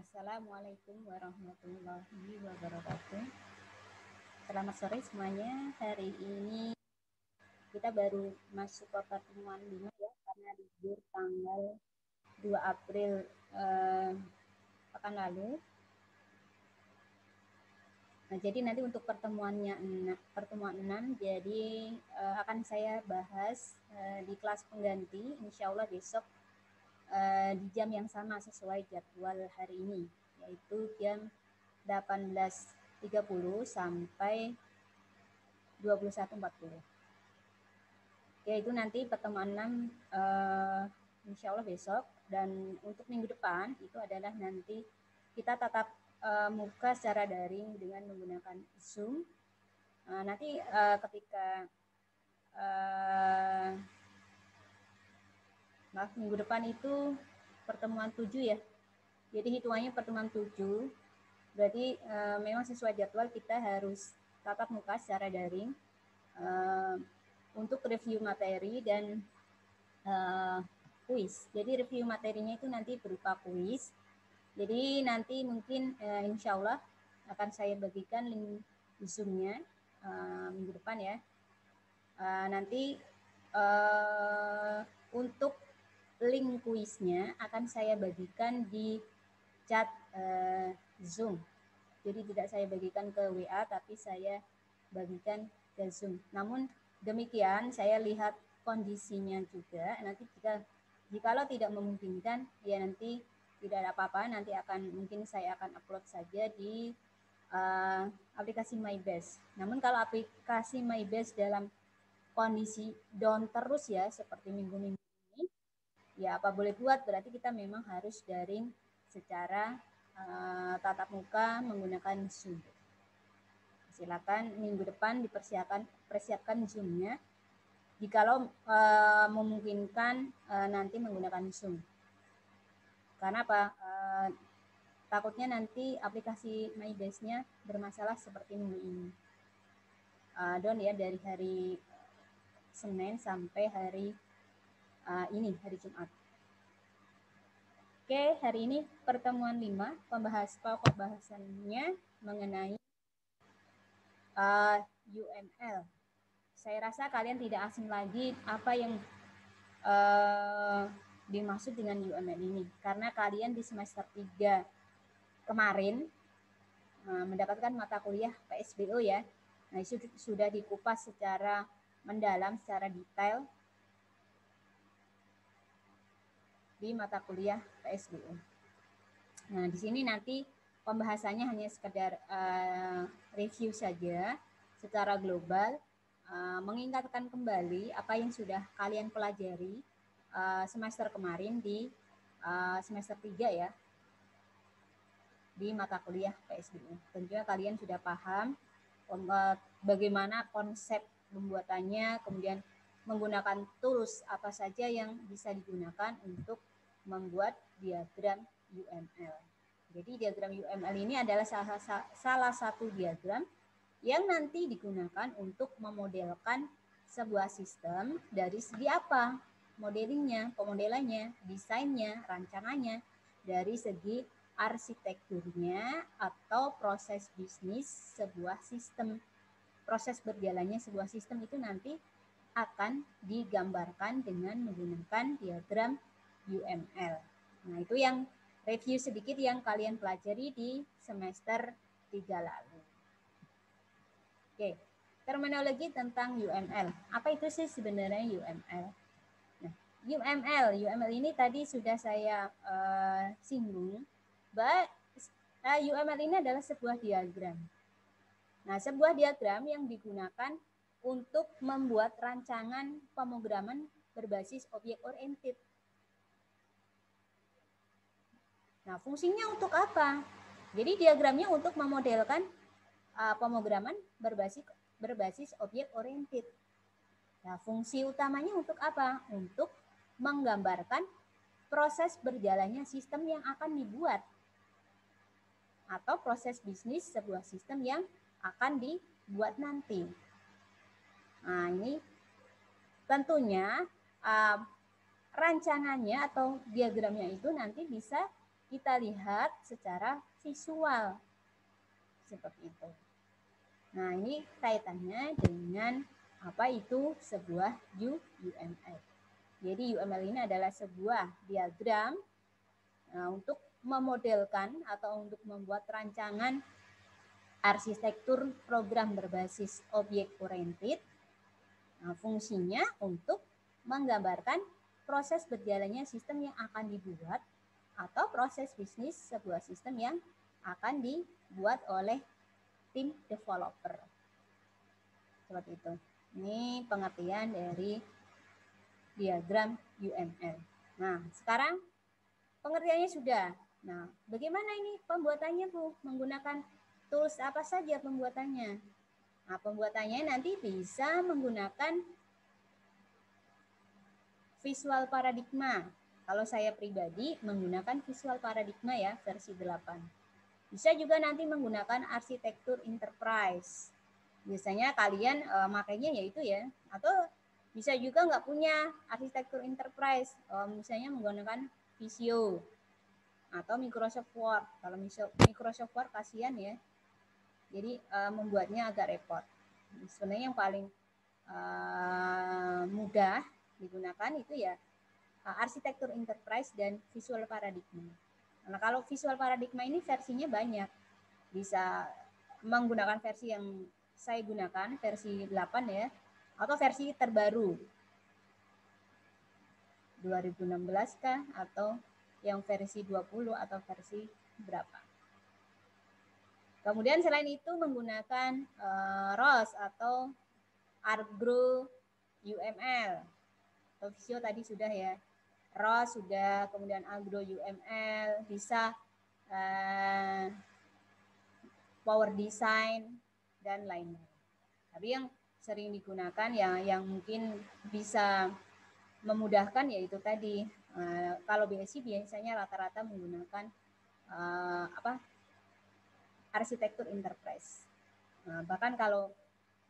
Assalamualaikum warahmatullahi wabarakatuh. Selamat sore semuanya. Hari ini kita baru masuk ke pertemuan 5 ya, karena libur tanggal 2 April pekan lalu. Nah, jadi nanti untuk pertemuan 6, jadi akan saya bahas di kelas pengganti, insya Allah besok di jam yang sama sesuai jadwal hari ini, yaitu jam 18.30 sampai 21.40. Yaitu nanti pertemuan 6 insya Allah besok. Dan untuk minggu depan itu adalah nanti kita tatap muka secara daring dengan menggunakan Zoom. Nanti ketika minggu depan itu pertemuan 7 ya. Jadi hitungannya pertemuan 7. Berarti memang sesuai jadwal kita harus tatap muka secara daring untuk review materi dan kuis. Jadi review materinya itu nanti berupa kuis. Jadi nanti mungkin insya Allah akan saya bagikan link Zoom-nya minggu depan ya. Nanti untuk link kuisnya akan saya bagikan di chat Zoom. Jadi tidak saya bagikan ke WA, tapi saya bagikan ke Zoom. Namun demikian saya lihat kondisinya juga. Nanti jikalau tidak memungkinkan, ya nanti tidak ada apa-apa. Nanti mungkin saya akan upload saja di aplikasi MyBest. Namun kalau aplikasi MyBest dalam kondisi down terus ya, seperti minggu-minggu ini, ya apa boleh buat, berarti kita memang harus daring secara tatap muka menggunakan Zoom. Silakan minggu depan persiapkan Zoom-nya. Jikalau memungkinkan nanti menggunakan Zoom. Karena apa? Takutnya nanti aplikasi MyBest-nya bermasalah seperti minggu ini. Down ya, dari hari Senin sampai hari hari Jumat. Oke, hari ini pertemuan 5, pokok bahasannya mengenai UML. Saya rasa kalian tidak asing lagi apa yang dimaksud dengan UML ini, karena kalian di semester 3 kemarin mendapatkan mata kuliah PSBO ya. Nah, itu sudah dikupas secara mendalam, secara detail di mata kuliah PSBO. Nah, di sini nanti pembahasannya hanya sekedar review saja secara global, mengingatkan kembali apa yang sudah kalian pelajari semester kemarin di semester 3 ya, di mata kuliah PSBO. Tentunya kalian sudah paham bagaimana konsep pembuatannya, kemudian menggunakan tools apa saja yang bisa digunakan untuk membuat diagram UML. Jadi diagram UML ini adalah salah satu diagram yang nanti digunakan untuk memodelkan sebuah sistem dari segi apa? Modelingnya, pemodelannya, desainnya, rancangannya, dari segi arsitekturnya atau proses bisnis sebuah sistem. Proses berjalannya sebuah sistem itu nanti akan digambarkan dengan menggunakan diagram UML. Nah, itu yang review sedikit yang kalian pelajari di semester 3 lalu. Oke, terminologi tentang UML. Apa itu sih sebenarnya UML? Nah, UML ini tadi sudah saya singgung, bahwa UML ini adalah sebuah diagram. Nah, sebuah diagram yang digunakan untuk membuat rancangan pemrograman berbasis objek oriented. Nah, fungsinya untuk apa? Jadi diagramnya untuk memodelkan pemrograman berbasis objek oriented. Nah, fungsi utamanya untuk apa? Untuk menggambarkan proses berjalannya sistem yang akan dibuat atau proses bisnis sebuah sistem yang akan dibuat nanti. Nah, ini tentunya rancangannya atau diagramnya itu nanti bisa kita lihat secara visual. Seperti itu. Nah, ini kaitannya dengan apa itu sebuah UML. Jadi UML ini adalah sebuah diagram untuk memodelkan atau untuk membuat rancangan arsitektur program berbasis objek oriented. Nah, fungsinya untuk menggambarkan proses berjalannya sistem yang akan dibuat atau proses bisnis sebuah sistem yang akan dibuat oleh tim developer. Seperti itu. Ini pengertian dari diagram UML. Nah, sekarang pengertiannya sudah. Nah, bagaimana ini pembuatannya, Bu? Menggunakan tools apa saja pembuatannya? Nah, pembuatannya nanti bisa menggunakan visual paradigma. Kalau saya pribadi menggunakan visual paradigma ya, versi 8. Bisa juga nanti menggunakan arsitektur enterprise. Biasanya kalian makanya yaitu ya, atau bisa juga nggak punya arsitektur enterprise, misalnya menggunakan Visio atau Microsoft Word. Kalau Microsoft Word kasihan ya, jadi membuatnya agak repot. Sebenarnya yang paling mudah digunakan itu ya arsitektur enterprise dan visual paradigma. Nah, kalau visual paradigma ini versinya banyak. Bisa menggunakan versi yang saya gunakan, versi 8 ya, atau versi terbaru 2016 kah, atau yang versi 20 atau versi berapa. Kemudian selain itu menggunakan ROS atau Argro UML. Atau Visio tadi sudah ya. ROS sudah, kemudian Argro UML, bisa Power Design dan lain-lain. Tapi yang sering digunakan yang mungkin bisa memudahkan yaitu tadi kalau BSI biasanya rata-rata menggunakan arsitektur enterprise. Bahkan kalau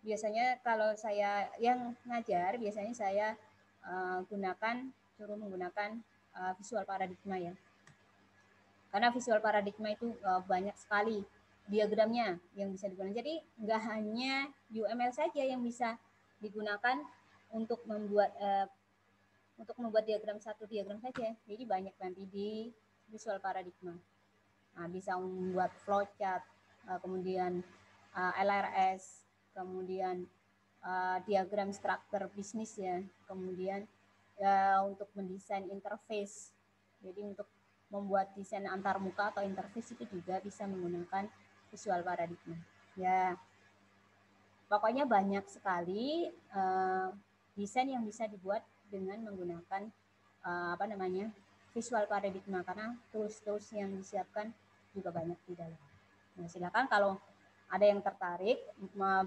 biasanya kalau saya yang ngajar biasanya saya suruh menggunakan visual paradigma ya. Karena visual paradigma itu banyak sekali diagramnya yang bisa digunakan. Jadi nggak hanya UML saja yang bisa digunakan untuk membuat diagram satu diagram saja. Jadi banyak nanti di visual paradigma. Nah, bisa membuat flowchart, kemudian LRS, kemudian diagram struktur bisnis ya, kemudian untuk mendesain interface. Jadi untuk membuat desain antar muka atau interface itu juga bisa menggunakan visual paradigma. Ya, pokoknya banyak sekali desain yang bisa dibuat dengan menggunakan visual paradigma karena tools-tools yang disiapkan juga banyak di dalam. Nah, silakan kalau ada yang tertarik,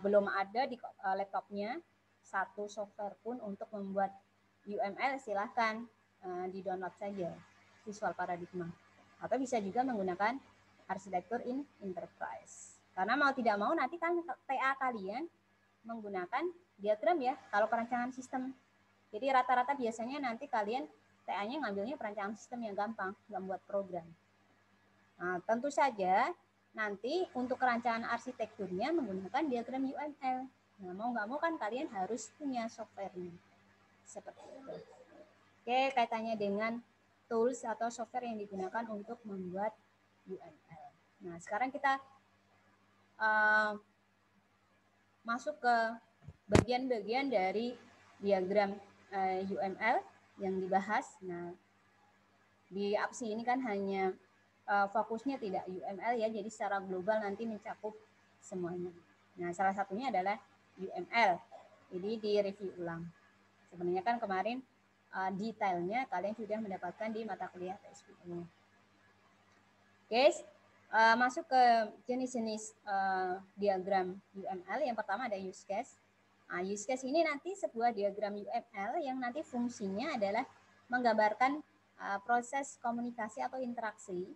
belum ada di laptopnya satu software pun untuk membuat UML, silahkan di-download saja visual paradigma. Atau bisa juga menggunakan arsitektur enterprise. Karena mau tidak mau nanti kan TA kalian menggunakan diagram ya, kalau perancangan sistem. Jadi rata-rata biasanya nanti kalian TA-nya ngambilnya perancangan sistem yang gampang, nggak buat program. Nah, tentu saja nanti untuk perancangan arsitekturnya menggunakan diagram UML. Nah, mau nggak mau kan kalian harus punya software-nya. Seperti itu. Oke, kaitannya dengan tools atau software yang digunakan untuk membuat UML. Nah, sekarang kita masuk ke bagian-bagian dari diagram UML yang dibahas. Nah, di APSI ini kan hanya fokusnya tidak UML ya, jadi secara global nanti mencakup semuanya. Nah, salah satunya adalah UML. Jadi di review ulang. Sebenarnya kan kemarin detailnya kalian sudah mendapatkan di mata kuliah PSBU. Oke, masuk ke jenis-jenis diagram UML. Yang pertama ada use case. Nah, use case ini nanti sebuah diagram UML yang nanti fungsinya adalah menggambarkan proses komunikasi atau interaksi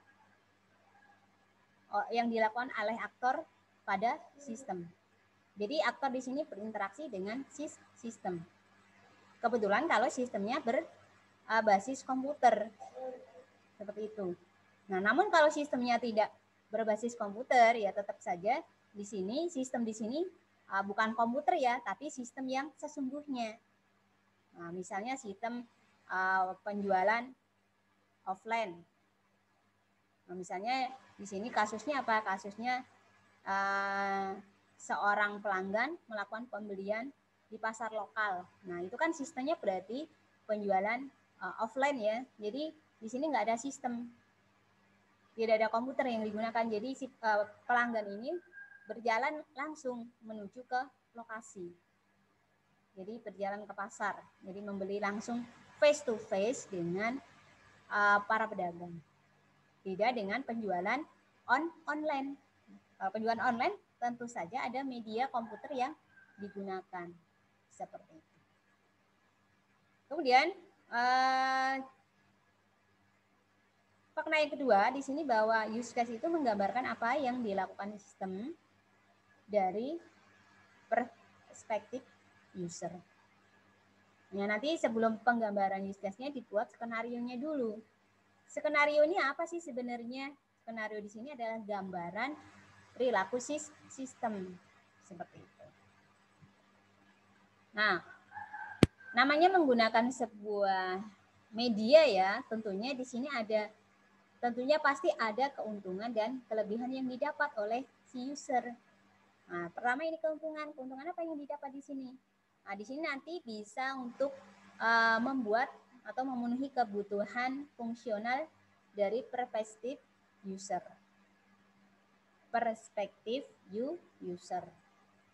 yang dilakukan oleh aktor pada sistem. Jadi aktor di sini berinteraksi dengan sistem. Kebetulan kalau sistemnya berbasis komputer, seperti itu. Nah, namun kalau sistemnya tidak berbasis komputer, ya tetap saja di sini sistem di sini bukan komputer ya, tapi sistem yang sesungguhnya. Nah, misalnya sistem penjualan offline. Nah, misalnya di sini kasusnya apa? Kasusnya seorang pelanggan melakukan pembelian di pasar lokal. Nah, itu kan sistemnya berarti penjualan offline ya. Jadi di sini nggak ada sistem, tidak ada komputer yang digunakan. Jadi si pelanggan ini berjalan langsung menuju ke lokasi. Jadi berjalan ke pasar. Jadi membeli langsung face to face dengan para pedagang. Beda dengan penjualan online. Kalau penjualan online tentu saja ada media komputer yang digunakan. Seperti itu. Kemudian fakta yang kedua di sini bahwa use case itu menggambarkan apa yang dilakukan sistem dari perspektif user. Ya, nanti sebelum penggambaran use case-nya dibuat skenario-nya dulu. Skenario ini apa sih sebenarnya? Skenario di sini adalah gambaran perilaku sistem seperti itu. Nah, namanya menggunakan sebuah media ya, tentunya di sini tentunya pasti ada keuntungan dan kelebihan yang didapat oleh si user. Nah, pertama ini keuntungan apa yang didapat di sini? Nah, di sini nanti bisa untuk membuat atau memenuhi kebutuhan fungsional dari perspektif user. User.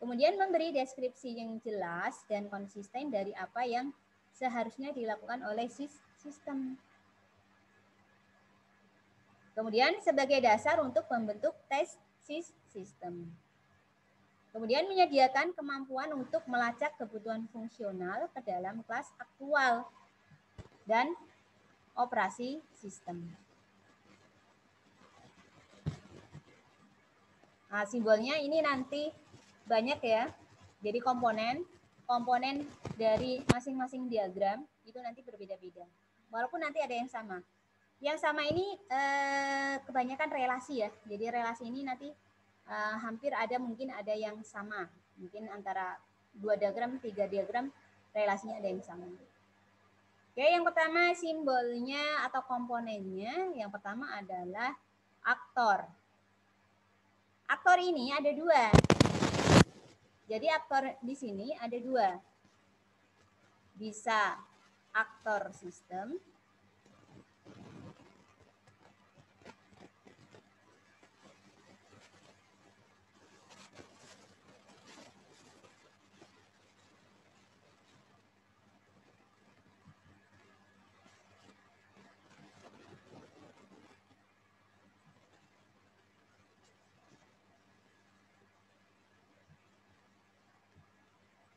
Kemudian memberi deskripsi yang jelas dan konsisten dari apa yang seharusnya dilakukan oleh sistem. Kemudian sebagai dasar untuk membentuk tes sistem. Kemudian menyediakan kemampuan untuk melacak kebutuhan fungsional ke dalam kelas aktual dan operasi sistem. Nah, simbolnya ini nanti banyak ya. Jadi komponen dari masing-masing diagram itu nanti berbeda-beda. Walaupun nanti ada yang sama. Yang sama ini kebanyakan relasi ya. Jadi relasi ini nanti hampir mungkin ada yang sama. Mungkin antara 2 diagram, 3 diagram relasinya ada yang sama. Oke, yang pertama simbolnya atau komponennya yang pertama adalah aktor. Aktor ini ada 2. Jadi aktor di sini ada 2. Bisa aktor sistem,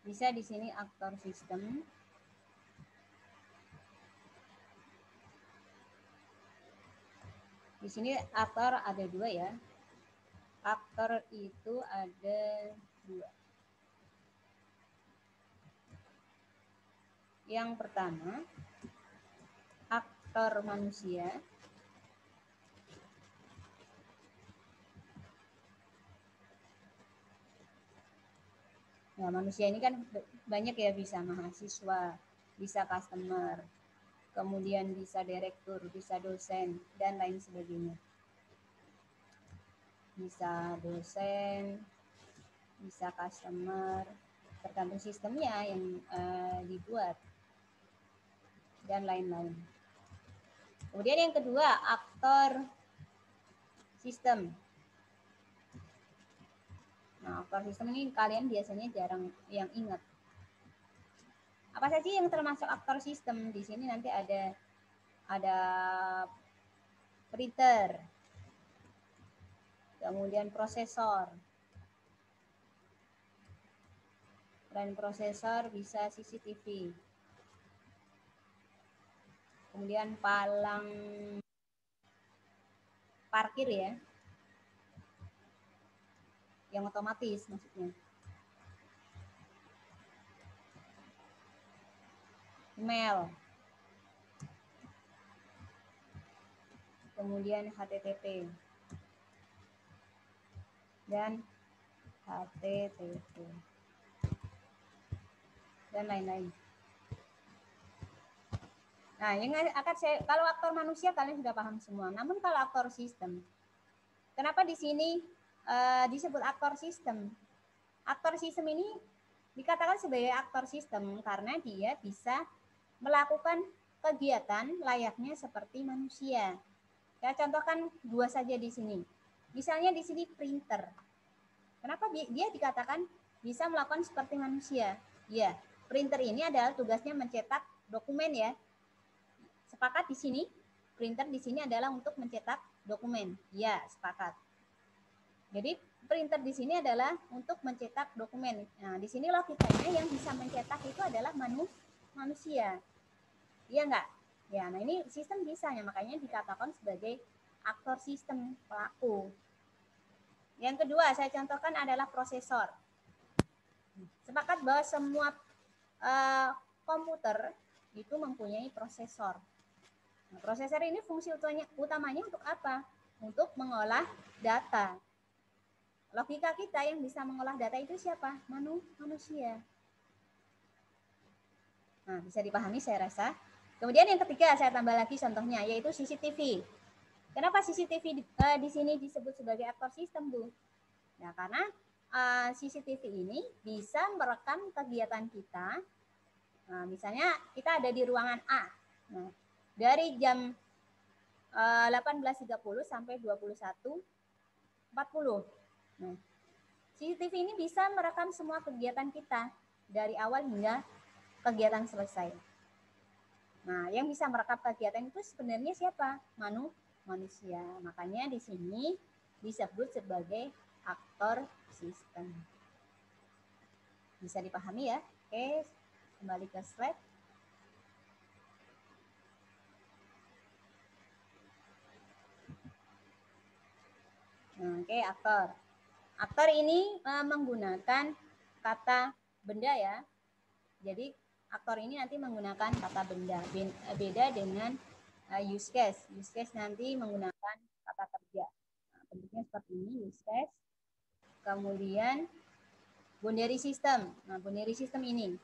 bisa di sini aktor sistem. Di sini aktor ada 2 ya. Aktor itu ada 2. Yang pertama, aktor manusia. Nah, manusia ini kan banyak ya, bisa mahasiswa, bisa customer, kemudian bisa direktur, bisa dosen, dan lain sebagainya. Bisa dosen, bisa customer, tergantung sistemnya yang dibuat, dan lain-lain. Kemudian yang kedua, aktor sistem. Nah, aktor sistem ini kalian biasanya jarang yang ingat. Apa saja yang termasuk aktor sistem? Di sini nanti ada printer, kemudian prosesor. Selain prosesor bisa CCTV. Kemudian palang parkir ya. Yang otomatis maksudnya. Email. kemudian HTTP, dan HTTP, dan lain-lain. Nah, yang akan kalau aktor manusia kalian sudah paham semua. Namun kalau aktor sistem, kenapa di sini disebut aktor sistem? Aktor sistem ini dikatakan sebagai aktor sistem karena dia bisa melakukan kegiatan layaknya seperti manusia. Saya contohkan dua saja di sini. Misalnya di sini printer. Kenapa dia dikatakan bisa melakukan seperti manusia? Ya, printer ini adalah tugasnya mencetak dokumen ya. Sepakat di sini? Printer di sini adalah untuk mencetak dokumen. Ya, sepakat. Jadi printer di sini adalah untuk mencetak dokumen. Nah, di sini logikanya yang bisa mencetak itu adalah manusia. Iya enggak? Ya, nah ini sistem bisa ya, makanya dikatakan sebagai aktor sistem, pelaku. Yang kedua, saya contohkan adalah prosesor. Sepakat bahwa semua komputer itu mempunyai prosesor. Nah, prosesor ini fungsi utamanya untuk apa? Untuk mengolah data. Logika kita yang bisa mengolah data itu siapa? Manusia. Nah, bisa dipahami saya rasa. Kemudian yang ketiga saya tambah lagi contohnya yaitu CCTV. Kenapa CCTV di sini disebut sebagai aktor sistem, Bu? Ya, karena CCTV ini bisa merekam kegiatan kita. Nah, misalnya kita ada di ruangan A. Nah, dari jam 18.30 sampai 21.40. Nah, CCTV ini bisa merekam semua kegiatan kita dari awal hingga kegiatan selesai. Nah, yang bisa merekam kegiatan itu sebenarnya siapa? Manusia. Makanya di sini disebut sebagai aktor sistem. Bisa dipahami ya? Oke, kembali ke slide. Oke, aktor. Aktor ini menggunakan kata benda ya. Jadi aktor ini nanti menggunakan kata benda. Beda dengan use case. Use case nanti menggunakan kata kerja. Nah, bentuknya seperti ini, use case. Kemudian binary system. Nah, binary system ini.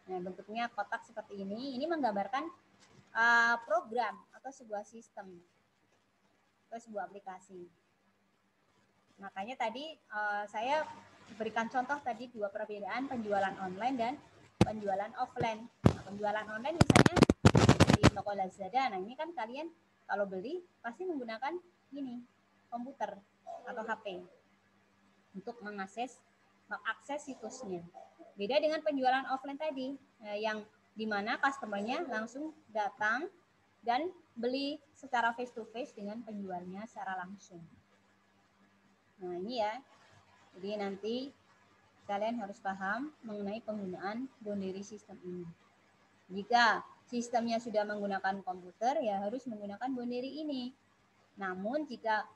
Nah, bentuknya kotak seperti ini. Ini menggambarkan program atau sebuah sistem atau sebuah aplikasi. Makanya tadi saya berikan contoh tadi dua perbedaan penjualan online dan penjualan offline. Nah, penjualan online misalnya di toko Lazada. Nah, ini kan kalian kalau beli pasti menggunakan ini komputer atau HP untuk mengakses situsnya. Beda dengan penjualan offline tadi yang dimana customernya langsung datang dan beli secara face to face dengan penjualnya secara langsung. Nah, ini ya. Jadi nanti kalian harus paham mengenai penggunaan binary system ini. Jika sistemnya sudah menggunakan komputer, ya harus menggunakan binary ini. Namun jika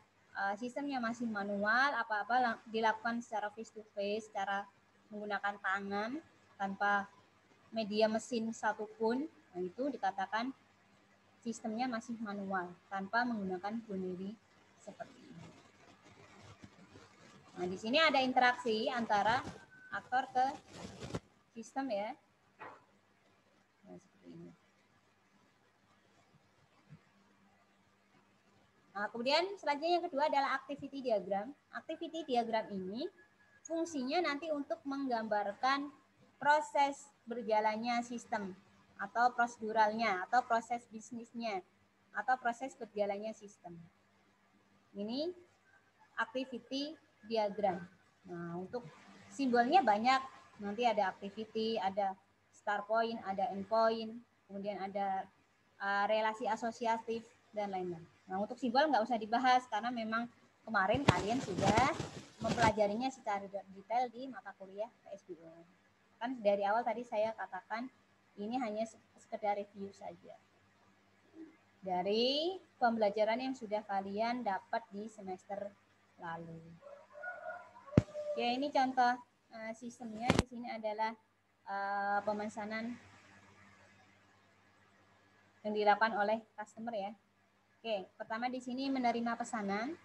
sistemnya masih manual, apa-apa dilakukan secara face to face, secara menggunakan tangan tanpa media mesin satupun, nah itu dikatakan sistemnya masih manual tanpa menggunakan binary seperti ini. Nah, di sini ada interaksi antara aktor ke sistem ya. Nah, seperti ini. Nah, kemudian selanjutnya yang kedua adalah activity diagram. Activity diagram ini fungsinya nanti untuk menggambarkan proses berjalannya sistem atau proseduralnya atau proses bisnisnya atau proses berjalannya sistem. Ini activity diagram. Nah, untuk simbolnya banyak. Nanti ada activity, ada start point, ada end point, kemudian ada relasi asosiatif dan lain-lain. Nah, untuk simbol nggak usah dibahas karena memang kemarin kalian sudah mempelajarinya secara detail di mata kuliah PSBU. Kan dari awal tadi saya katakan ini hanya sekedar review saja dari pembelajaran yang sudah kalian dapat di semester lalu. Ya, ini contoh sistemnya. Di sini adalah pemesanan yang dilakukan oleh customer ya. Oke, pertama di sini menerima pesanan.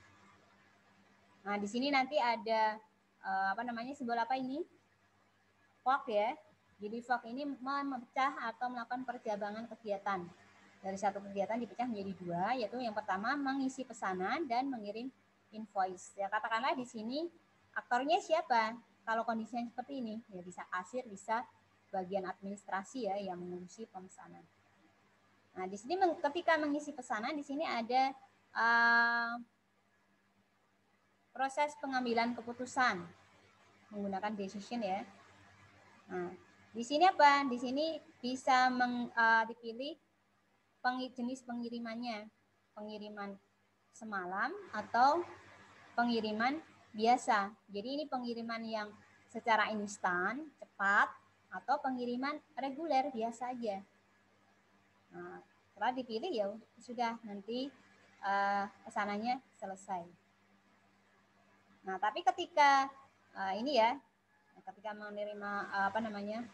Nah, di sini nanti ada simbol apa ini? Fork ya. Jadi fork ini memecah atau melakukan percabangan kegiatan. Dari satu kegiatan dipecah menjadi dua, yaitu yang pertama mengisi pesanan dan mengirim invoice. Ya, katakanlah di sini aktornya siapa? Kalau kondisinya seperti ini, ya bisa kasir, bisa bagian administrasi ya yang mengurusi pemesanan. Nah, di sini ketika mengisi pesanan, di sini ada proses pengambilan keputusan menggunakan decision ya. Nah, di sini apa? Di sini bisa dipilih jenis pengirimannya, pengiriman semalam atau pengiriman biasa. Jadi ini pengiriman yang secara instan, cepat, atau pengiriman reguler biasa aja. Nah, setelah dipilih ya sudah nanti pesanannya selesai. Nah, tapi ketika ketika menerima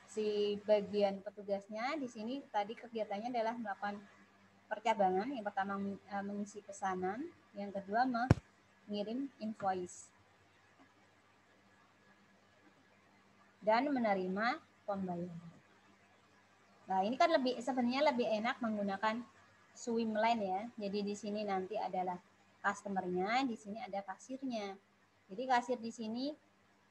si bagian petugasnya di sini tadi kegiatannya adalah melakukan percabangan. Yang pertama mengisi pesanan, yang kedua mengirim invoice dan menerima pembayaran. Nah, ini kan sebenarnya lebih enak menggunakan Swimline ya. Jadi di sini nanti adalah customer-nya, di sini ada kasirnya. Jadi kasir di sini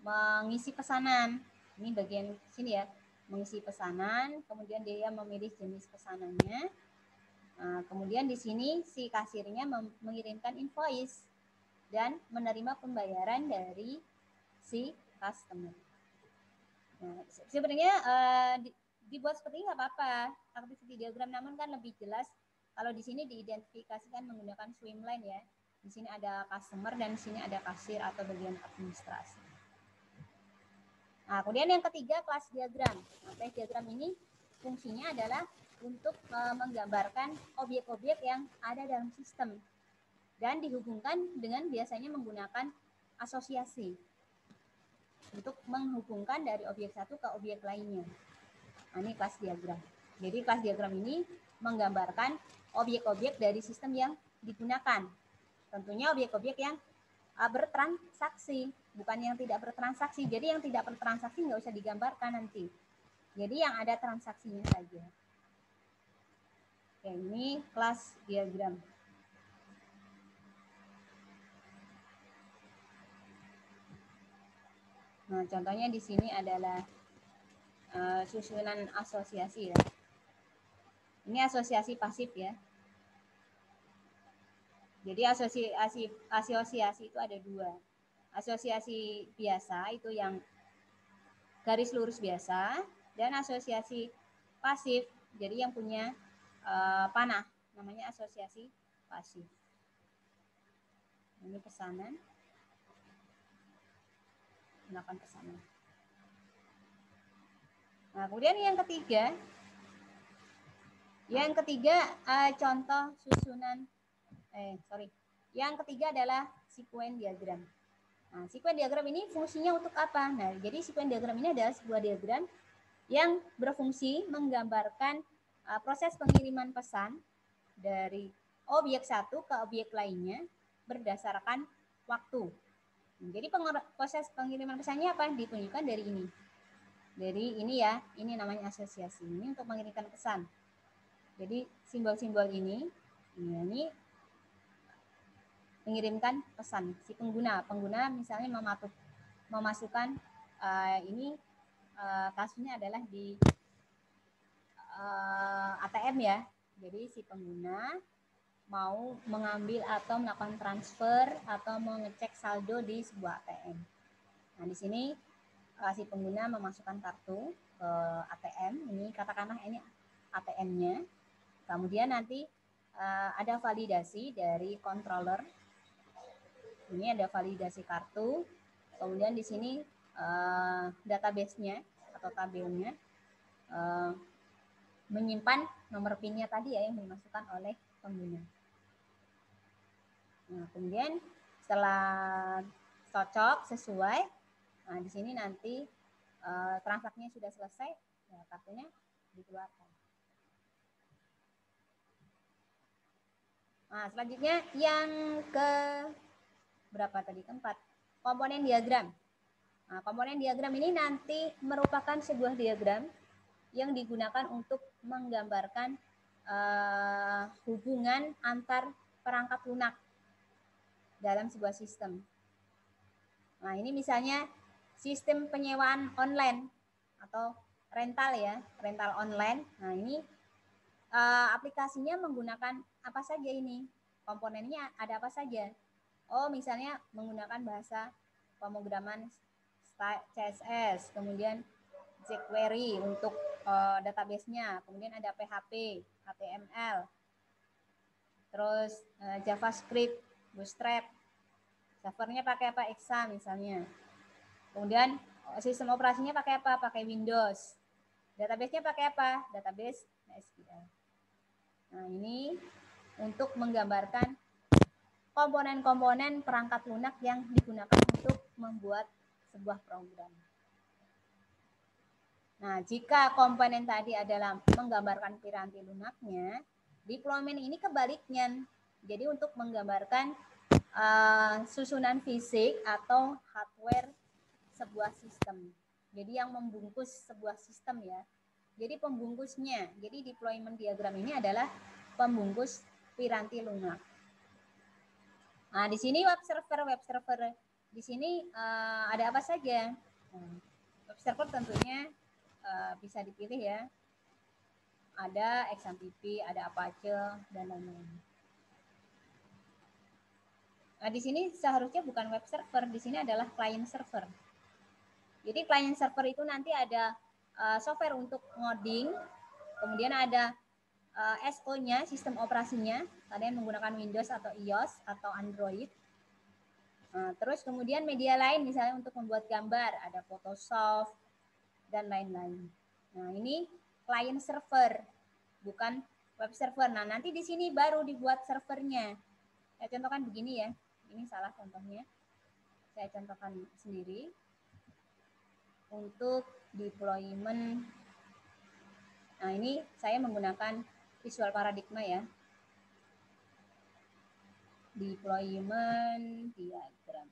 mengisi pesanan. Ini bagian sini ya, mengisi pesanan, kemudian dia memilih jenis pesanannya. Nah, kemudian di sini si kasirnya mengirimkan invoice dan menerima pembayaran dari si customer. Nah, sebenarnya dibuat seperti ini nggak apa-apa, activity diagram, namun kan lebih jelas kalau di sini diidentifikasikan menggunakan Swimline ya. Di sini ada customer dan di sini ada kasir atau bagian administrasi. Nah, kemudian yang ketiga kelas diagram. Nah, kelas diagram ini fungsinya adalah untuk menggambarkan objek-objek yang ada dalam sistem dan dihubungkan dengan biasanya menggunakan asosiasi untuk menghubungkan dari objek satu ke objek lainnya. Nah, ini kelas diagram. Jadi kelas diagram ini menggambarkan objek-objek dari sistem yang digunakan. Tentunya objek-objek yang bertransaksi, bukan yang tidak bertransaksi. Jadi yang tidak bertransaksi nggak usah digambarkan nanti. Jadi yang ada transaksinya saja. Oke, ini kelas diagram. Nah, contohnya di sini adalah susunan asosiasi ya. Ini asosiasi pasif ya. Jadi asosiasi itu ada dua. Asosiasi biasa itu yang garis lurus biasa, dan asosiasi pasif, jadi yang punya panah, namanya asosiasi pasif. Ini pesanan, gunakan pesanan. Nah, kemudian yang ketiga contoh susunan, yang ketiga adalah sequence diagram. Nah, sequence diagram ini fungsinya untuk apa? Nah, jadi sequence diagram ini adalah sebuah diagram yang berfungsi menggambarkan proses pengiriman pesan dari objek satu ke objek lainnya berdasarkan waktu. Jadi proses pengiriman pesannya apa? Ditunjukkan dari ini. Dari ini ya, ini namanya asosiasi. Ini untuk mengirimkan pesan. Jadi simbol-simbol ini mengirimkan pesan si pengguna misalnya memasukkan kasusnya adalah di ATM ya. Jadi si pengguna mau mengambil atau melakukan transfer atau mengecek saldo di sebuah ATM. Nah, di sini si pengguna memasukkan kartu ke ATM, ini katakanlah ini ATM-nya. Kemudian nanti ada validasi dari controller. Ini ada validasi kartu. Kemudian di sini database-nya atau tabelnya menyimpan nomor PIN-nya tadi ya yang dimasukkan oleh pengguna. Nah, kemudian setelah cocok sesuai, nah di sini nanti transaksinya sudah selesai, ya, kartunya dikeluarkan. Nah, selanjutnya yang ke berapa tadi? Keempat. Komponen diagram. Nah, komponen diagram ini nanti merupakan sebuah diagram yang digunakan untuk menggambarkan hubungan antar perangkat lunak dalam sebuah sistem. Nah, ini misalnya sistem penyewaan online atau rental ya, rental online. Nah, ini aplikasinya menggunakan apa saja ini? Komponennya ada apa saja? Oh, misalnya menggunakan bahasa pemrograman CSS, kemudian jQuery untuk database-nya, kemudian ada PHP, HTML, terus JavaScript, Bootstrap, servernya pakai apa? Exa misalnya. Kemudian sistem operasinya pakai apa? Pakai Windows. Database-nya pakai apa? Database SQL. Nah, ini untuk menggambarkan komponen-komponen perangkat lunak yang digunakan untuk membuat sebuah program. Nah, jika komponen tadi adalah menggambarkan piranti lunaknya, deployment ini kebaliknya. Jadi untuk menggambarkan susunan fisik atau hardware sebuah sistem. Jadi yang membungkus sebuah sistem ya. Jadi pembungkusnya. Jadi deployment diagram ini adalah pembungkus piranti lunak. Nah, di sini web server di sini ada apa saja? Web server tentunya bisa dipilih ya. Ada XMPP, ada Apache dan lain-lain. Nah, di sini seharusnya bukan web server, di sini adalah client server. Jadi client server itu nanti ada software untuk ngoding, kemudian ada SO-nya, sistem operasinya, kalian menggunakan Windows atau iOS atau Android. Terus kemudian media lain misalnya untuk membuat gambar, ada Photoshop dan lain-lain. Nah, ini client server, bukan web server. Nah, nanti di sini baru dibuat servernya. Saya contohkan begini ya. Ini salah contohnya. Saya contohkan sendiri. Untuk deployment. Nah, ini saya menggunakan Visual Paradigma ya. Deployment diagram.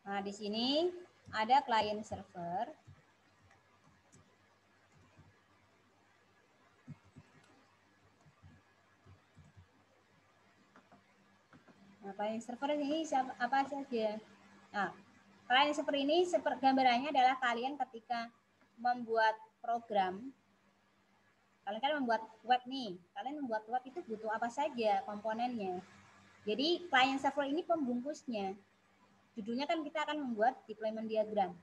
Nah, di sini ada client server. Nah, client server ini apa saja? Nah, client server ini gambarannya adalah kalian ketika membuat program, kalian kan membuat web nih, kalian membuat web itu butuh apa saja komponennya. Jadi client server ini pembungkusnya. Judulnya kan kita akan membuat deployment diagram.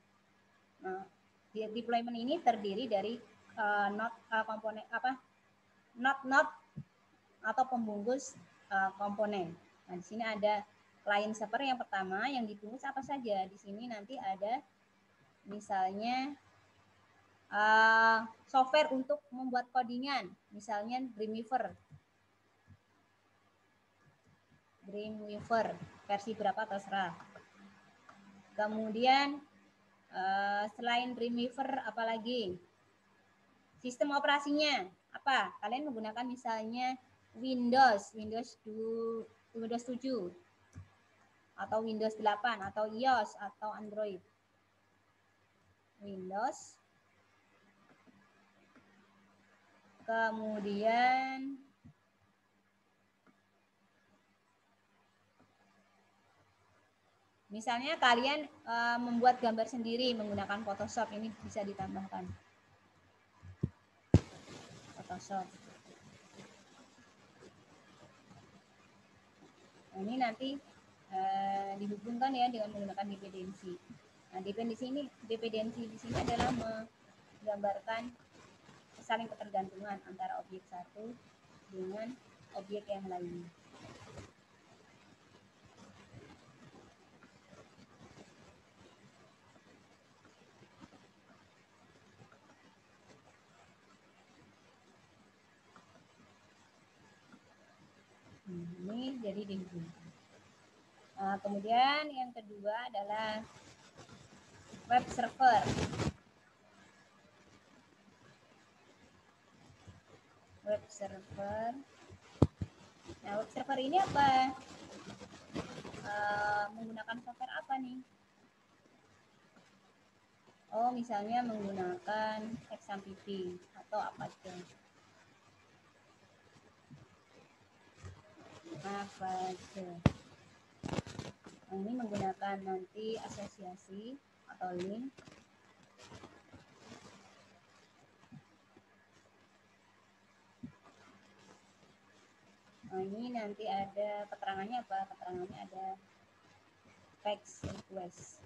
Nah, deployment ini terdiri dari komponen node atau pembungkus komponen. Nah, di sini ada client server yang pertama yang dibungkus apa saja. Di sini nanti ada misalnya software untuk membuat codingan, misalnya Dreamweaver versi berapa terserah. Kemudian selain Dreamweaver apalagi? Sistem operasinya apa? Kalian menggunakan misalnya Windows 7 atau Windows 8 atau iOS atau Android. Windows. Kemudian misalnya kalian membuat gambar sendiri menggunakan Photoshop, ini bisa ditambahkan. Photoshop. Nah, ini nanti dihubungkan ya dengan menggunakan dependensi. Nah, dependensi di sini adalah menggambarkan saling ketergantungan antara objek satu dengan objek yang lain. Ini jadi dihubungkan. Nah, kemudian yang kedua adalah web server. Web server. Nah, web server ini apa? Menggunakan software apa nih? Oh, misalnya menggunakan XAMPP atau apa itu? Apache. Nah, ini menggunakan nanti asosiasi atau link. Nah, ini nanti ada keterangannya apa? Keterangannya ada text request.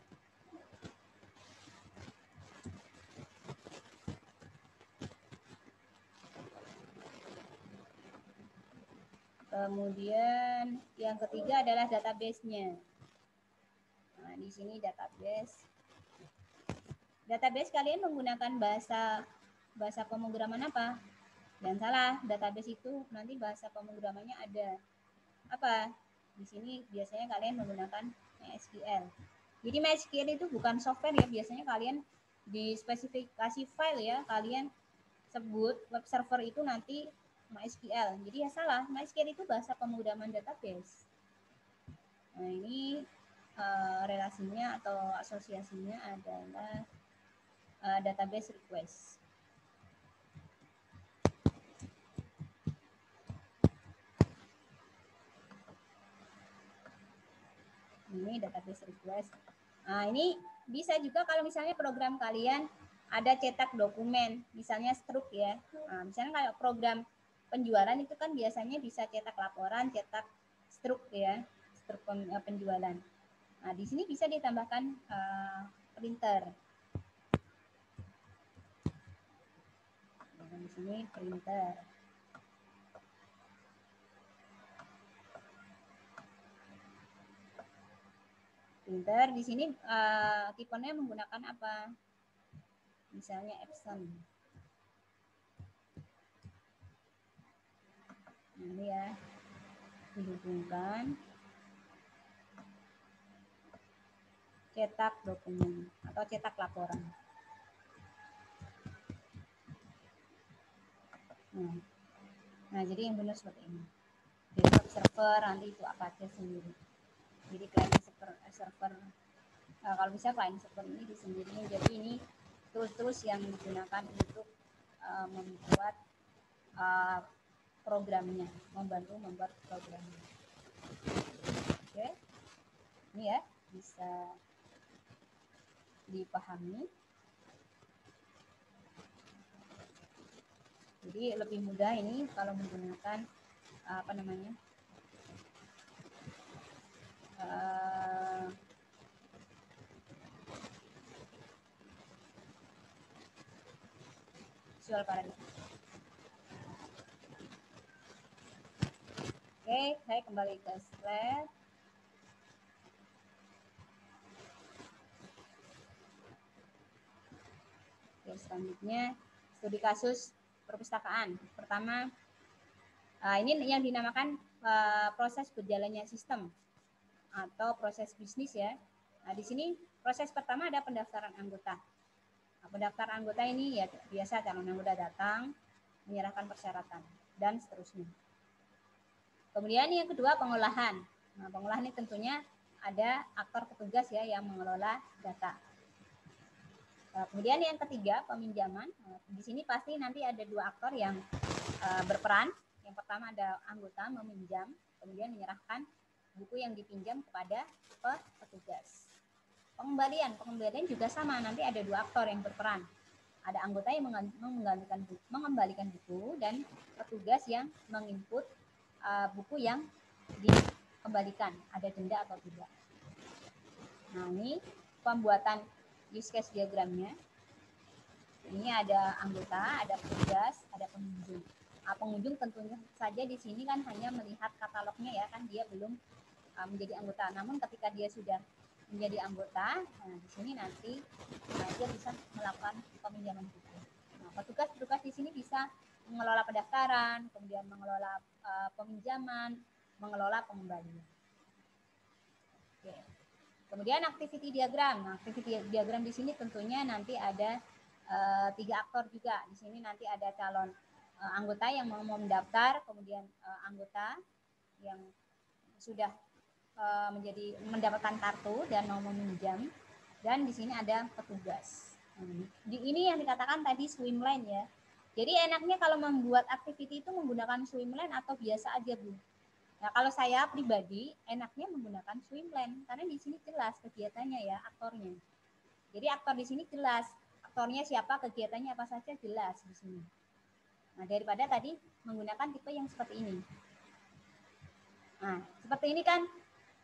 Kemudian yang ketiga adalah database-nya. Nah, di sini database. Database kalian menggunakan bahasa pemrograman apa? Jangan salah, database itu nanti bahasa pemrogramannya ada apa? Di sini biasanya kalian menggunakan MySQL. Jadi MySQL itu bukan software ya, biasanya kalian di spesifikasi file ya, kalian sebut web server itu nanti MySQL. Jadi ya salah, MySQL itu bahasa pemrograman database. Nah, ini relasinya atau asosiasinya adalah database request. Ini database request. Nah, ini bisa juga kalau misalnya program kalian ada cetak dokumen, misalnya struk ya. Nah, misalnya kalau program penjualan itu kan biasanya bisa cetak laporan, cetak struk ya, struk penjualan. Nah, di sini bisa ditambahkan printer. Nah, di sini printer. Printer di sini tipenya menggunakan apa? Misalnya Epson. Nah, ini ya, dihubungkan cetak dokumen atau cetak laporan. Nah, jadi yang benar seperti ini. Jadi web server nanti itu Apache sendiri. Jadi client server kalau bisa client server ini disendiriin. Jadi ini tools-tools yang digunakan untuk membuat programnya, membantu membuat programnya. Oke, ini ya bisa dipahami. Jadi lebih mudah ini kalau menggunakan apa namanya visual paradigm. Oke, saya kembali ke slide. Oke, selanjutnya studi kasus perpustakaan. Pertama, ini yang dinamakan proses berjalannya sistem atau proses bisnis ya. Nah, di sini proses pertama ada pendaftaran anggota. Nah, pendaftaran anggota ini ya biasa calon anggota datang, menyerahkan persyaratan dan seterusnya. Kemudian yang kedua pengolahan. Nah, pengolahan ini tentunya ada aktor petugas ya yang mengelola data. Kemudian yang ketiga peminjaman. Di sini pasti nanti ada dua aktor yang berperan. Yang pertama ada anggota meminjam, kemudian menyerahkan buku yang dipinjam kepada petugas. Pengembalian juga sama, nanti ada dua aktor yang berperan. Ada anggota yang mengembalikan buku dan petugas yang menginput buku yang dikembalikan, ada denda atau tidak. Nah, ini pembuatan use case diagramnya. Ini ada anggota, ada petugas, ada pengunjung. Nah, pengunjung tentunya saja di sini kan hanya melihat katalognya ya, kan dia belum menjadi anggota. Namun ketika dia sudah menjadi anggota, nah di sini nanti dia bisa melakukan peminjaman buku. Nah, petugas di sini bisa mengelola pendaftaran, kemudian mengelola peminjaman, mengelola pengembalian. Oke. Kemudian activity diagram. Nah, activity diagram di sini tentunya nanti ada 3 aktor juga. Di sini nanti ada calon anggota yang mau mendaftar, kemudian anggota yang sudah menjadi mendapatkan kartu dan mau meminjam, dan di sini ada petugas. Ini yang dikatakan tadi swimlane ya. Jadi enaknya kalau membuat activity itu menggunakan swimlane atau biasa aja, Bu. Nah, kalau saya pribadi enaknya menggunakan swimlane karena di sini jelas kegiatannya ya, aktornya. Jadi aktor di sini jelas, aktornya siapa, kegiatannya apa saja jelas di sini. Nah, daripada tadi menggunakan tipe yang seperti ini. Nah, seperti ini kan,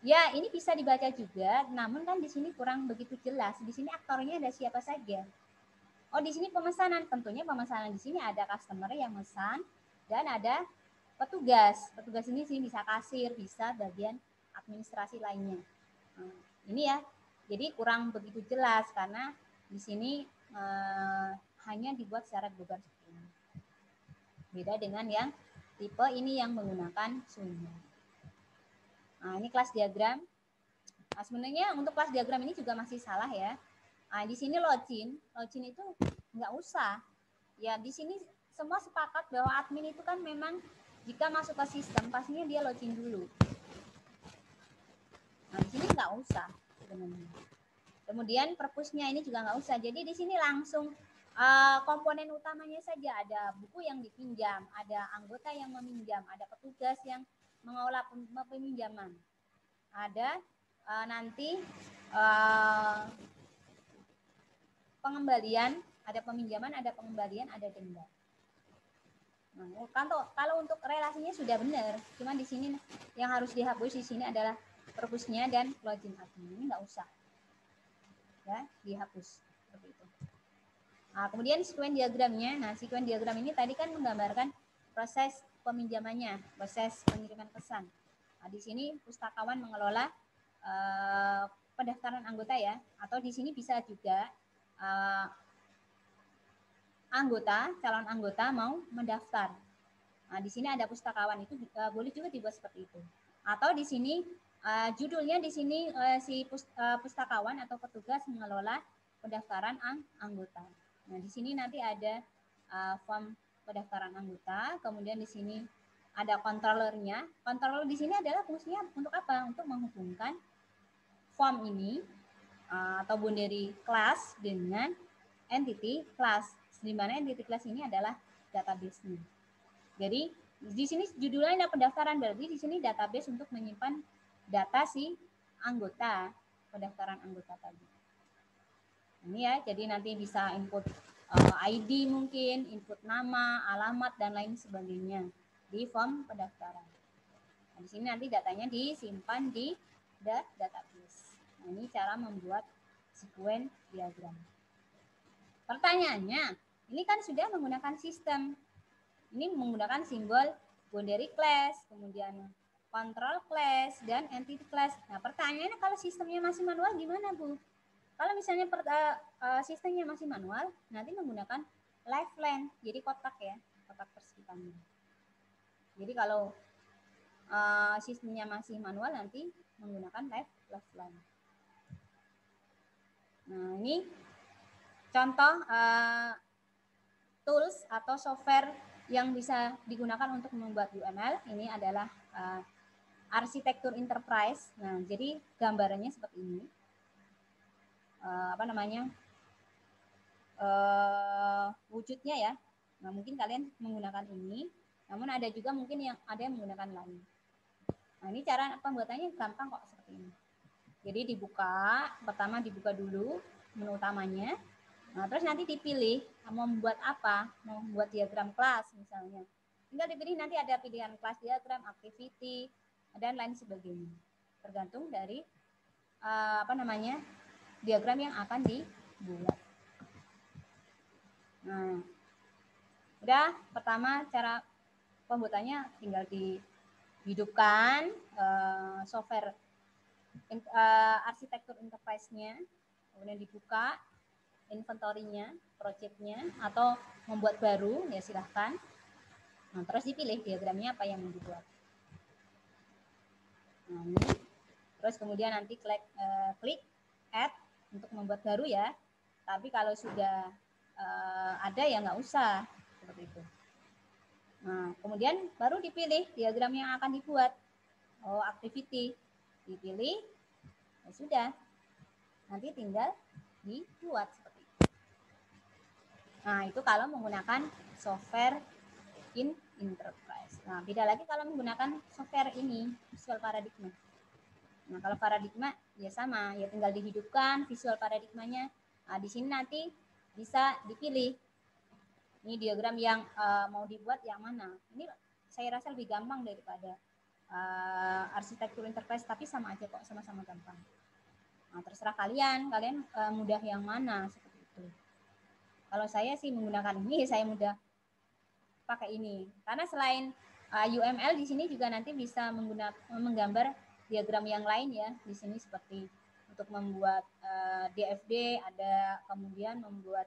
ya ini bisa dibaca juga, namun kan di sini kurang begitu jelas. Di sini aktornya ada siapa saja. Oh, di sini pemesanan, tentunya pemesanan di sini ada customer yang mesan dan ada petugas. Petugas ini sih bisa kasir, bisa bagian administrasi lainnya. Nah, ini ya, jadi kurang begitu jelas karena di sini hanya dibuat secara global seperti ini. Beda dengan yang tipe ini yang menggunakan swimlane. Nah, ini kelas diagram. Nah, sebenarnya untuk kelas diagram ini juga masih salah ya. Nah, di sini login itu nggak usah. Ya, di sini semua sepakat bahwa admin itu kan memang jika masuk ke sistem pastinya dia login dulu. Nah, di sini nggak usah sebenarnya. Kemudian perpusnya ini juga nggak usah. Jadi di sini langsung komponen utamanya saja, ada buku yang dipinjam, ada anggota yang meminjam, ada petugas yang mengelola peminjaman, ada nanti pengembalian, ada peminjaman, ada pengembalian, ada denda. Nah, kalau untuk relasinya sudah benar, cuma di sini yang harus dihapus di sini adalah perpusnya dan login admin, ini nggak usah ya, dihapus seperti itu. Nah, kemudian sekuen diagramnya. Nah, sekuen diagram ini tadi kan menggambarkan proses peminjamannya, proses pengiriman pesan. Nah, di sini pustakawan mengelola pendaftaran anggota ya, atau di sini bisa juga calon anggota mau mendaftar. Nah, di sini ada pustakawan, itu boleh juga dibuat seperti itu. Atau di sini judulnya di sini si pustakawan atau petugas mengelola pendaftaran anggota. Nah, di sini nanti ada form pendaftaran anggota, kemudian di sini ada controllernya. Controller di sini adalah fungsinya untuk apa? Untuk menghubungkan form ini atau boundary class dengan entity class. Di mana entity class ini adalah database-nya. Jadi di sini judulnya ada pendaftaran, berarti di sini database untuk menyimpan data si anggota, pendaftaran anggota tadi. Ini ya, jadi nanti bisa input ID mungkin, input nama, alamat, dan lain sebagainya di form pendaftaran. Nah, di sini nanti datanya disimpan di database. Nah, ini cara membuat sekuen diagram. Pertanyaannya, ini kan sudah menggunakan sistem. Ini menggunakan simbol boundary class, kemudian control class, dan entity class. Nah, pertanyaannya kalau sistemnya masih manual gimana, Bu? Kalau misalnya sistemnya masih manual, nanti menggunakan lifeline, jadi kotak ya, kotak persekitannya. Jadi kalau sistemnya masih manual, nanti menggunakan lifeline. Nah, ini contoh tools atau software yang bisa digunakan untuk membuat UML. Ini adalah arsitektur enterprise. Nah, jadi gambarannya seperti ini. Wujudnya ya. Nah, mungkin kalian menggunakan ini, namun ada juga mungkin yang menggunakan lain. Nah, ini cara pembuatannya gampang kok seperti ini. Jadi pertama dibuka dulu menu utamanya. Nah, terus nanti dipilih mau membuat apa, mau membuat diagram kelas misalnya. Tinggal dipilih, nanti ada pilihan kelas diagram, activity, dan lain sebagainya. Tergantung dari diagram yang akan dibuat. Nah, udah pertama cara pembuatannya tinggal dihidupkan software arsitektur enterprise-nya, kemudian dibuka inventory-nya, project-nya, atau membuat baru ya silahkan. Nah, terus dipilih diagramnya apa yang mau dibuat. Nah, ini. Terus kemudian nanti klik add untuk membuat baru ya. Tapi kalau sudah ada ya nggak usah seperti itu. Nah, kemudian baru dipilih diagram yang akan dibuat. Oh, activity. Dipilih, ya sudah. Nanti tinggal dibuat seperti itu. Nah, itu kalau menggunakan software in enterprise. Nah, beda lagi kalau menggunakan software ini, visual paradigma. Nah, kalau paradigma ya sama, ya tinggal dihidupkan visual paradigmanya. Nah, di sini nanti bisa dipilih. Ini diagram yang mau dibuat yang mana. Ini saya rasa lebih gampang daripada arsitektur enterprise, tapi sama aja kok, sama-sama gampang. Nah, terserah kalian mudah yang mana seperti itu. Kalau saya sih menggunakan ini, saya mudah pakai ini. Karena selain UML di sini juga nanti bisa menggambar diagram yang lain ya. Di sini seperti untuk membuat DFD, ada kemudian membuat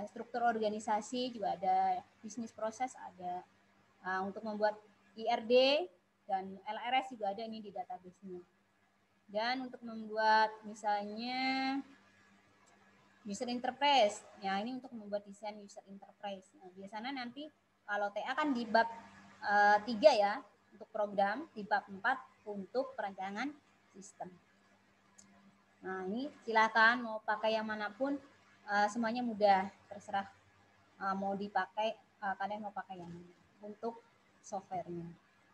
struktur organisasi, juga ada bisnis proses, ada untuk membuat IRD dan LRS juga ada ini di database-nya. Dan untuk membuat misalnya user interface, ya ini untuk membuat desain user interface. Nah, biasanya nanti kalau TA kan di bab 3 ya untuk program, di bab 4 untuk perancangan sistem. Nah, ini silakan mau pakai yang manapun, semuanya mudah, terserah mau dipakai, kalian mau pakai yang mana untuk softwarenya.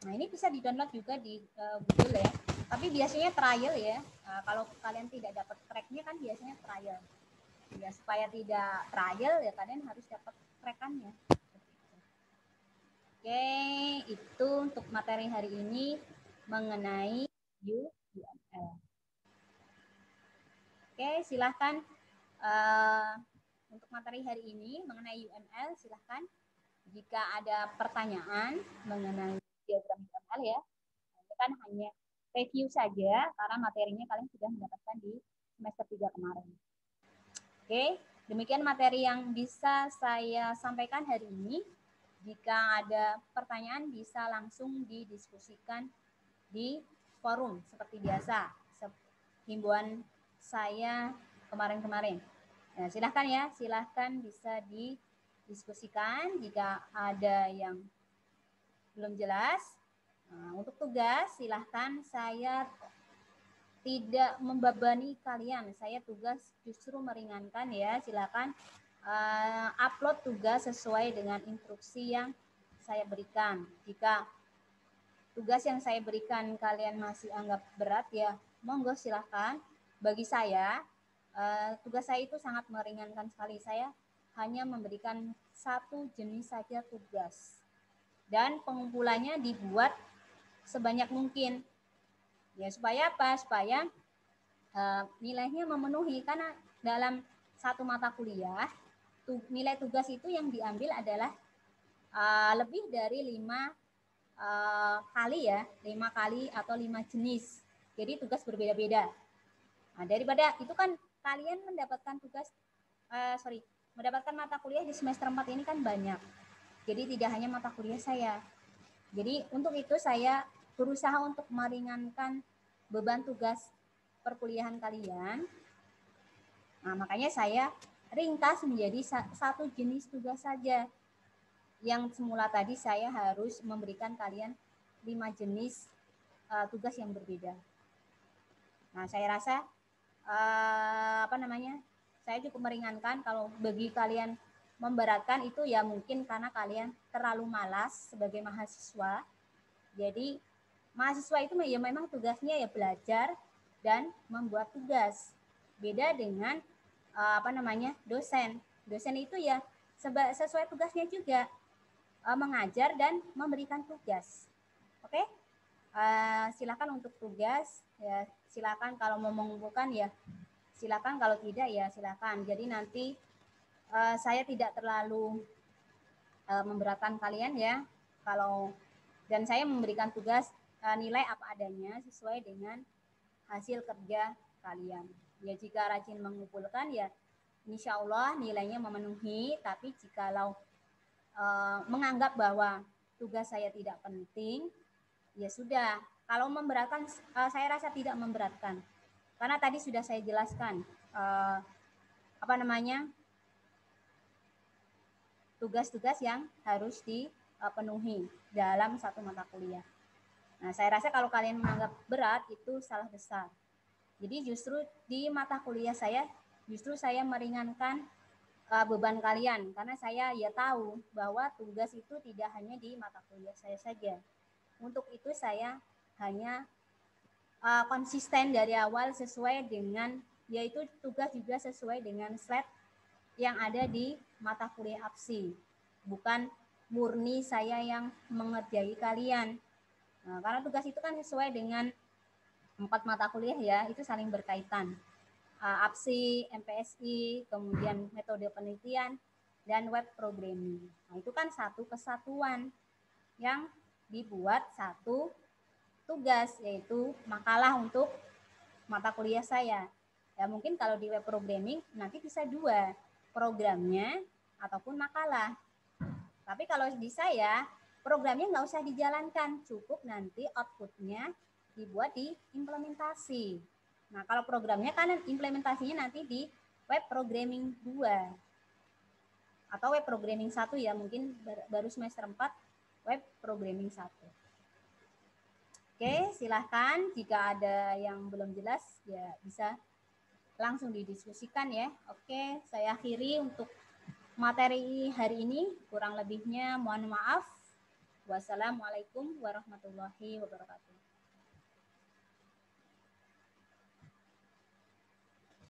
Nah, ini bisa di-download juga di Google ya. Tapi biasanya trial ya. Kalau kalian tidak dapat tracknya kan biasanya trial. Ya, supaya tidak trial ya kalian harus dapat trackannya. Oke, itu untuk materi hari ini mengenai UML. Oke, silahkan untuk materi hari ini mengenai UML, silahkan jika ada pertanyaan mengenai diagram UML ya. Ini kan hanya review saja karena materinya kalian sudah mendapatkan di semester 3 kemarin. Oke, demikian materi yang bisa saya sampaikan hari ini. Jika ada pertanyaan bisa langsung didiskusikan di forum seperti biasa. Himbauan saya kemarin-kemarin. Nah, silahkan bisa didiskusikan jika ada yang belum jelas. Nah, untuk tugas silahkan saya tidak membebani kalian. Saya tugas justru meringankan ya. Silakan upload tugas sesuai dengan instruksi yang saya berikan. Jika tugas yang saya berikan kalian masih anggap berat ya, monggo silahkan. Bagi saya, tugas saya itu sangat meringankan sekali. Saya hanya memberikan satu jenis saja tugas. Dan pengumpulannya dibuat sebanyak mungkin. Ya, supaya apa? Supaya nilainya memenuhi, karena dalam satu mata kuliah nilai tugas itu yang diambil adalah lebih dari 5 kali ya, 5 kali atau 5 jenis. Jadi tugas berbeda-beda. Nah, daripada itu kan kalian mendapatkan mendapatkan mata kuliah di semester 4 ini kan banyak. Jadi tidak hanya mata kuliah saya. Jadi untuk itu saya berusaha untuk meringankan beban tugas perkuliahan kalian. Nah, makanya saya ringkas menjadi satu jenis tugas saja. Yang semula tadi saya harus memberikan kalian 5 jenis tugas yang berbeda. Nah, saya rasa saya cukup meringankan. Kalau bagi kalian memberatkan itu ya mungkin karena kalian terlalu malas sebagai mahasiswa. Jadi mahasiswa itu ya memang tugasnya ya belajar dan membuat tugas. Beda dengan dosen. Dosen itu ya sesuai tugasnya juga, mengajar dan memberikan tugas. Oke? Silakan untuk tugas ya, silakan kalau mau mengumpulkan ya silakan, kalau tidak ya silakan. Jadi nanti saya tidak terlalu memberatkan kalian ya. Dan saya memberikan tugas nilai apa adanya sesuai dengan hasil kerja kalian. Ya, jika rajin mengumpulkan ya insya Allah nilainya memenuhi. Tapi jikalau menganggap bahwa tugas saya tidak penting, ya sudah. Kalau memberatkan, saya rasa tidak memberatkan. Karena tadi sudah saya jelaskan tugas-tugas yang harus penuhi dalam satu mata kuliah. Nah, saya rasa kalau kalian menganggap berat itu salah besar. Jadi justru di mata kuliah saya, justru saya meringankan beban kalian karena saya ya tahu bahwa tugas itu tidak hanya di mata kuliah saya saja. Untuk itu saya hanya konsisten dari awal sesuai dengan yaitu tugas juga sesuai dengan slide yang ada di mata kuliah APSI. Bukan murni saya yang mengerjai kalian. Nah, karena tugas itu kan sesuai dengan 4 mata kuliah ya, itu saling berkaitan. APSI, MPSI, kemudian metode penelitian, dan web programming. Nah, itu kan satu kesatuan yang dibuat satu tugas, yaitu makalah untuk mata kuliah saya. Ya mungkin kalau di web programming nanti bisa 2, programnya ataupun makalah. Tapi kalau di saya, programnya nggak usah dijalankan, cukup nanti outputnya dibuat di implementasi. Nah, kalau programnya kan implementasinya nanti di web programming 2 atau web programming 1 ya, mungkin baru semester 4 web programming 1. Oke, silahkan jika ada yang belum jelas ya bisa langsung didiskusikan ya. Oke, saya akhiri untuk materi hari ini, kurang lebihnya mohon maaf. Wassalamualaikum warahmatullahi wabarakatuh.